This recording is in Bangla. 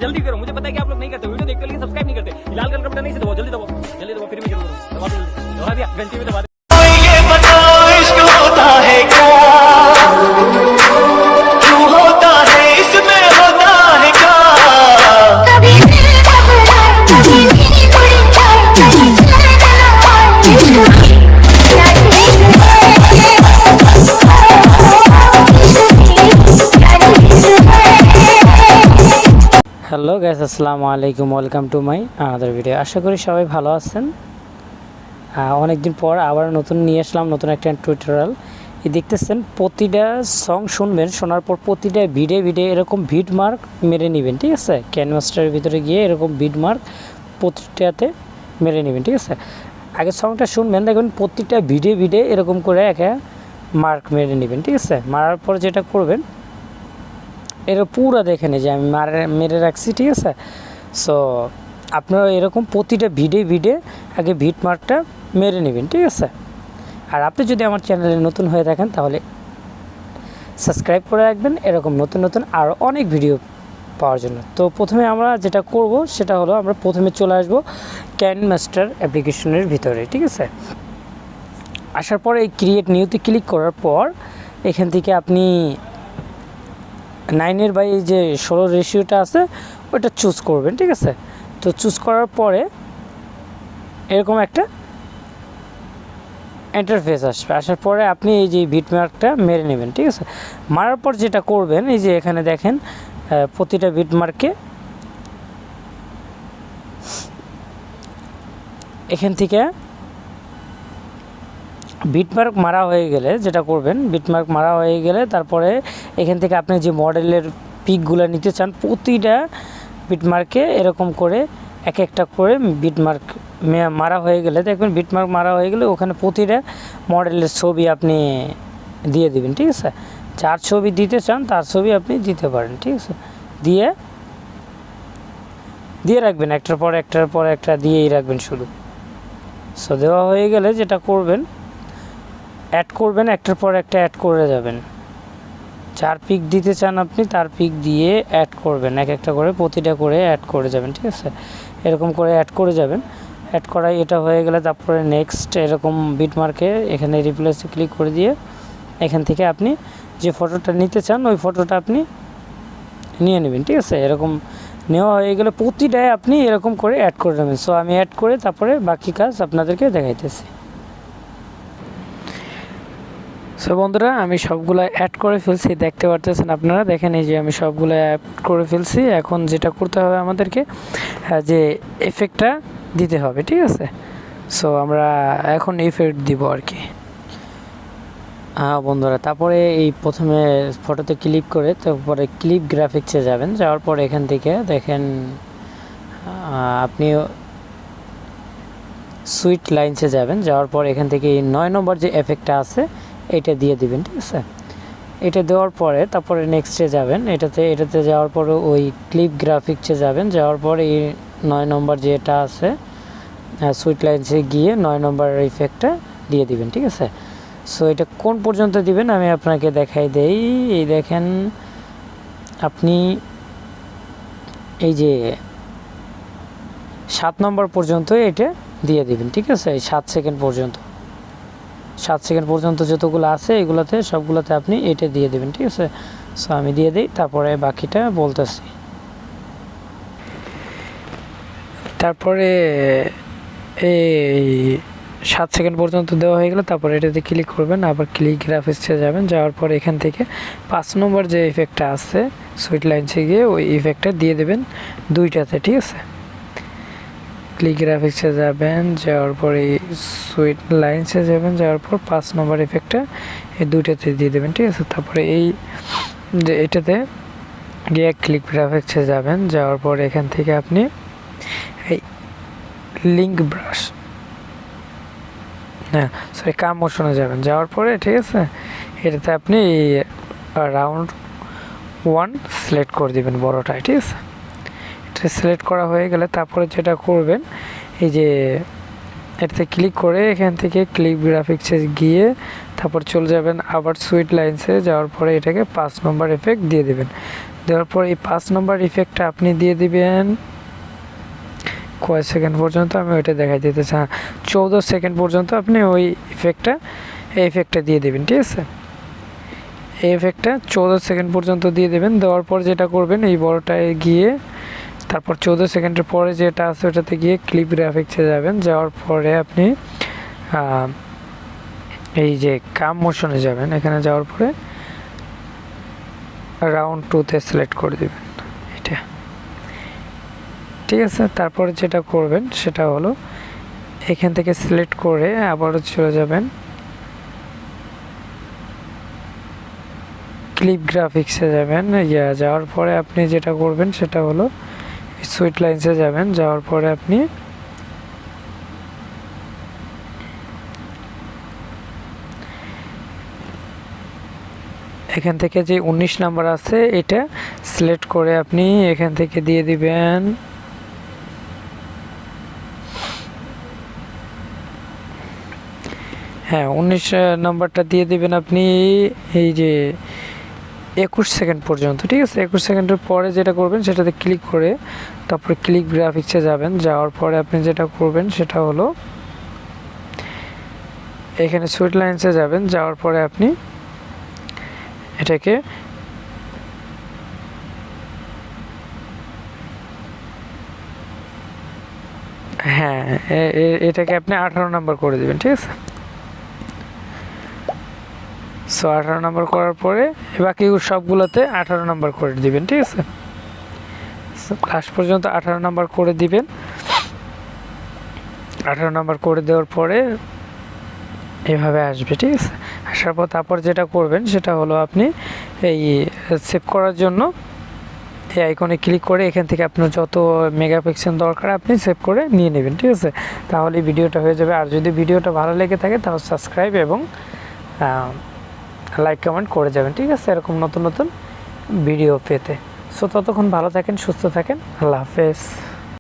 जल्दी करो, मुझे पता है कि आप लोग नहीं करते, वीडियो देखते लेकिन सब्सक्राइब नहीं करते। लाल कलर का बटन नहीं से दबाओ, जल्दी दबाओ, जल्दी दबाओ, फिर मैं शुरू करूँ। दबा दो, दबा दिया, घंटी में दबा दे। ये बताओ इश्क होता है क्या, क्यों होता है, इसमें होता है क्या। হ্যালো গাইস, আসসালামু আলাইকুম, welcome to my another video. আশা করি সবাই ভালো আছেন। অনেকদিন পর আবার নতুন নিয়ে আসলাম নতুন একটা টিউটোরিয়াল। এই দেখতেছেন প্রতিটা সং শুনবেন, শোনার পর প্রতিটা ভিডিও এরকম বিট মার্ক মেরে নেবেন, ঠিক আছে। ক্যানভাসটার ভিতরে গিয়ে এরকম বিট মার্ক প্রতিটাতে মেরে নেবেন, ঠিক আছে। আগে সংটা শুনবেন, দেখবেন প্রতিটা ভিডিও এরকম করে একা মার্ক মেরে নেবেন, ঠিক আছে। মারার পর যেটা করবেন, এর পুরো দেখেন যে আমি মেরে রাখছি, ঠিক আছে। সো আপনারা এরকম প্রতিটা ভিডিও আগে বিট মার্কটা মেরে নেবেন, ঠিক আছে। আর আপনি যদি আমার চ্যানেলে নতুন হয়ে থাকেন তাহলে সাবস্ক্রাইব করে রাখবেন এরকম নতুন আরও অনেক ভিডিও পাওয়ার জন্য। তো প্রথমে আমরা যেটা করব সেটা হলো, আমরা প্রথমে চলে আসব কাইনেমাস্টার অ্যাপ্লিকেশনের ভিতরে, ঠিক আছে। আসার পর এই ক্রিয়েট নিউতে ক্লিক করার পর এখান থেকে আপনি 9/16 যে 16 রেশিওটা আছে ওটা চুজ করবেন, ঠিক আছে। তো চুজ করার পরে এরকম একটা ইন্টারফেস আসবে। আসার পরে আপনি এই যে বিট মার্কটা মেরে নেবেন, ঠিক আছে। মারার পর যেটা করবেন, এই যে এখানে দেখেন প্রতিটা বিট মার্কে এখান থেকে বিটমার্ক মারা হয়ে গেলে যেটা করবেন, বিটমার্ক মারা হয়ে গেলে তারপরে এখান থেকে আপনি যে মডেলের পিকগুলো নিতে চান প্রতিটা বিটমার্কে এরকম করে এক একটা করে বিটমার্ক মারা হয়ে গেলে দেখবেন, বিটমার্ক মারা হয়ে গেলে ওখানে প্রতিটা মডেলের ছবি আপনি দিয়ে দিবেন, ঠিক আছে। যার ছবি দিতে চান তার ছবি আপনি দিতে পারেন, ঠিক আছে। দিয়ে রাখবেন, একটার পর একটা দিয়েই রাখবেন শুধু। সো দেওয়া হয়ে গেলে যেটা করবেন, অ্যাড করবেন, একটার পর একটা অ্যাড করে যাবেন। যার পিক দিতে চান আপনি তার পিক দিয়ে অ্যাড করবেন, এক একটা করে প্রতিটা করে অ্যাড করে যাবেন, ঠিক আছে। এরকম করে অ্যাড করে যাবেন। অ্যাড করাই এটা হয়ে গেলে তারপরে নেক্সট এরকম বিট মার্কে এখানে রিপ্লেসে ক্লিক করে দিয়ে এখান থেকে আপনি যে ফটোটা নিতে চান ওই ফটোটা আপনি নিয়ে নেবেন, ঠিক আছে। এরকম নেওয়া হয়ে গেলে প্রতিটায় আপনি এরকম করে অ্যাড করে নেবেন। সো আমি অ্যাড করে তারপরে বাকি কাজ আপনাদেরকে দেখাইতেছি। সো বন্ধুরা, আমি সবগুলো অ্যাড করে ফেলছি, দেখতে পারতেছেন আপনারা, দেখেন এই যে আমি সবগুলো অ্যাড করে ফেলছি। এখন যেটা করতে হবে আমাদেরকে যে এফেক্টটা দিতে হবে, ঠিক আছে। সো আমরা এখন এফেক্ট দিব আর কি। বন্ধুরা, তারপরে এই প্রথমে ফটোতে ক্লিক করে তারপরে ক্লিপ গ্রাফিক্সে যাবেন। যাওয়ার পর এখান থেকে দেখেন আপনি সুইট লাইনসে যাবেন। যাওয়ার পর এখান থেকে এই 9 নম্বর যে এফেক্টটা আছে এটা দিয়ে দিবেন, ঠিক আছে। এটা দেওয়ার পরে তারপরে নেক্সটে যাবেন, এটাতে যাওয়ার পরে ওই ক্লিপ গ্রাফিক্সে যাবেন। যাওয়ার পর এই 9 নম্বর যেটা আছে সুইট লাইনসে গিয়ে 9 নম্বর ইফেক্টটা দিয়ে দিবেন, ঠিক আছে। সো এটা কোন পর্যন্ত দিবেন আমি আপনাকে দেখাই দেই। এই দেখেন আপনি এই যে 7 নম্বর পর্যন্ত এটা দিয়ে দিবেন, ঠিক আছে। এই 7 সেকেন্ড পর্যন্ত যতগুলো আছে এগুলোতে সবগুলোতে আপনি এটা দিয়ে দেবেন, ঠিক আছে। সো আমি দিয়ে দিই, তারপরে বাকিটা বলতেছি। তারপরে এই 7 সেকেন্ড পর্যন্ত দেওয়া হয়ে গেলে তারপরে এটাতে ক্লিক করবেন, আবার ক্লিক গ্রাফিক্সে যাবেন। যাওয়ার পর এখান থেকে 5 নম্বর যে ইফেক্টটা আছে সুইট লাইনসে গিয়ে ওই ইফেক্টটা দিয়ে দেবেন দুইটাতে, ঠিক আছে। ক্লিক গ্রাফিক্সে যাবেন, যাওয়ার পর এই সুইট লাইনসে যাবেন, যাওয়ার পর 5 নম্বর ইফেক্টটা এই দুইটাতে দিয়ে দেবেন, ঠিক আছে। তারপরে এই যে এটাতে গিয়ে ক্লিক গ্রাফিক্সে যাবেন। যাওয়ার পর এখান থেকে আপনি এই লিঙ্ক ব্রাশ সরি কাম মোশনে যাবেন। যাওয়ার পরে ঠিক আছে এটাতে আপনি রাউন্ড 1 সিলেক্ট করে দিবেন বড়টাই, ঠিক আছে। এটা সিলেক্ট করা হয়ে গেলে তারপরে যেটা করবেন এই যে এটাতে ক্লিক করে এখান থেকে ক্লিপ গ্রাফিক্সে গিয়ে তারপর চলে যাবেন আবার সুইট লাইনসে। যাওয়ার পরে এটাকে 5 নম্বর এফেক্ট দিয়ে দেবেন। দেওয়ার পর এই 5 নম্বর ইফেক্টটা আপনি দিয়ে দিবেন কয় সেকেন্ড পর্যন্ত, আমি ওইটা দেখাই দিতেছি। 14 সেকেন্ড পর্যন্ত আপনি ওই এই ইফেক্টটা দিয়ে দেবেন, ঠিক আছে। এই ইফেক্টটা 14 সেকেন্ড পর্যন্ত দিয়ে দেবেন। দেওয়ার পর যেটা করবেন, এই বড়টায় গিয়ে তারপর 14 সেকেন্ডের পরে যেটা আছে ওটাতে গিয়ে ক্লিপ গ্রাফিক্সে যাবেন। যাওয়ার পরে আপনি এই যে কাম মোশনে যাবেন, এখানে যাওয়ার পরে রাউন্ড 2তে সিলেক্ট করে দেবেন এটা, ঠিক আছে। তারপরে যেটা করবেন সেটা হলো এখান থেকে সিলেক্ট করে আবারও চলে যাবেন ক্লিপ গ্রাফিক্সে যাবেন। যাওয়ার পরে আপনি যেটা করবেন সেটা হলো সুইট লাইন্সে যাবেন। যাওয়ার পরে আপনি এখান থেকে যে 19 নাম্বার আছে এটা সিলেক্ট করে আপনি এখান থেকে দিয়ে দিবেন হ্যাঁ 19 নাম্বারটা দিয়ে দিবেন আপনি এই যে 21 সেকেন্ড পর্যন্ত, ঠিক আছে। 21 সেকেন্ডের পরে যেটা করবেন সেটাতে ক্লিক করে তারপরে ক্লিক গ্রাফিক্সে যাবেন। যাওয়ার পরে আপনি যেটা করবেন সেটা হলো এখানে সুইট লাইন্সে যাবেন। যাওয়ার পরে আপনি এটাকে হ্যাঁ এটাকে আপনি 18 নাম্বার করে দেবেন, ঠিক আছে। সো 18 নাম্বার করার পরে বাকি সবগুলোতে 18 নাম্বার করে দিবেন, ঠিক আছে। লাস্ট পর্যন্ত 18 নাম্বার করে দিবেন। 18 নাম্বার করে দেওয়ার পরে এভাবে আসবে, ঠিক আছে। আসার পর তারপর যেটা করবেন সেটা হলো আপনি এই সেভ করার জন্য এই আইকনে ক্লিক করে এখান থেকে আপনার যত মেগাপিক্সেল দরকার আপনি সেভ করে নিয়ে নেবেন, ঠিক আছে। তাহলে ভিডিওটা হয়ে যাবে। আর যদি ভিডিওটা ভালো লেগে থাকে তাহলে সাবস্ক্রাইব এবং লাইক কমেন্ট করে যাবেন, ঠিক আছে, এরকম নতুন নতুন ভিডিও পেতে। সো ততক্ষণ ভালো থাকেন, সুস্থ থাকেন, আল্লাহ হাফেজ।